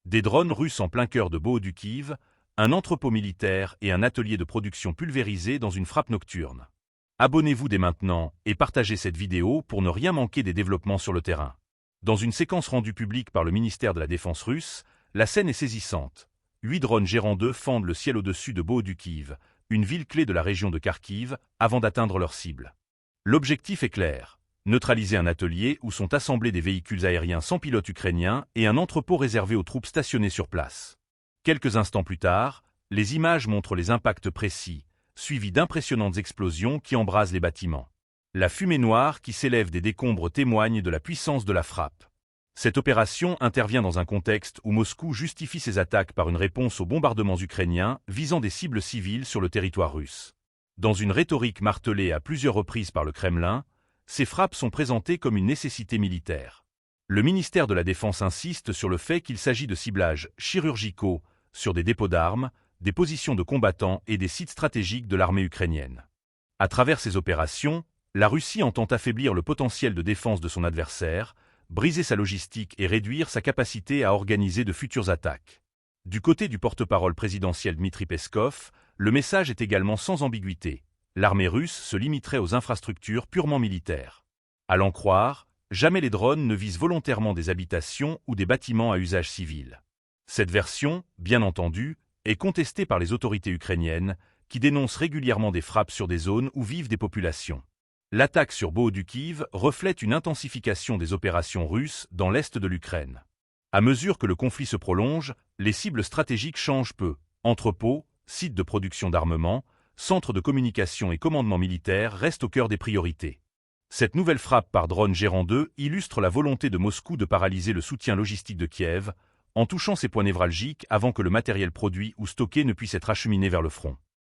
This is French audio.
Des drones russes en plein cœur de Bohodukhiv, un entrepôt militaire et un atelier de production pulvérisés dans une frappe nocturne. Abonnez-vous dès maintenant et partagez cette vidéo pour ne rien manquer des développements sur le terrain. Dans une séquence rendue publique par le ministère de la Défense russe, la scène est saisissante. 8 drones Gérant 2 fendent le ciel au-dessus de Bohodukhiv, une ville clé de la région de Kharkiv, avant d'atteindre leur cible. L'objectif est clair. Neutraliser un atelier où sont assemblés des véhicules aériens sans pilote ukrainiens et un entrepôt réservé aux troupes stationnées sur place. Quelques instants plus tard, les images montrent les impacts précis, suivis d'impressionnantes explosions qui embrasent les bâtiments. La fumée noire qui s'élève des décombres témoigne de la puissance de la frappe. Cette opération intervient dans un contexte où Moscou justifie ses attaques par une réponse aux bombardements ukrainiens visant des cibles civiles sur le territoire russe. Dans une rhétorique martelée à plusieurs reprises par le Kremlin, ces frappes sont présentées comme une nécessité militaire. Le ministère de la Défense insiste sur le fait qu'il s'agit de ciblages chirurgicaux sur des dépôts d'armes, des positions de combattants et des sites stratégiques de l'armée ukrainienne. À travers ces opérations, la Russie entend affaiblir le potentiel de défense de son adversaire, briser sa logistique et réduire sa capacité à organiser de futures attaques. Du côté du porte-parole présidentiel Dmitri Peskov, le message est également sans ambiguïté. L'armée russe se limiterait aux infrastructures purement militaires. À l'en croire, jamais les drones ne visent volontairement des habitations ou des bâtiments à usage civil. Cette version, bien entendu, est contestée par les autorités ukrainiennes, qui dénoncent régulièrement des frappes sur des zones où vivent des populations. L'attaque sur Bohodukhiv reflète une intensification des opérations russes dans l'est de l'Ukraine. À mesure que le conflit se prolonge, les cibles stratégiques changent peu. Entrepôts, sites de production d'armement, centres de communication et commandement militaire restent au cœur des priorités. Cette nouvelle frappe par drone Gérant 2 illustre la volonté de Moscou de paralyser le soutien logistique de Kiev, en touchant ses points névralgiques avant que le matériel produit ou stocké ne puisse être acheminé vers le front.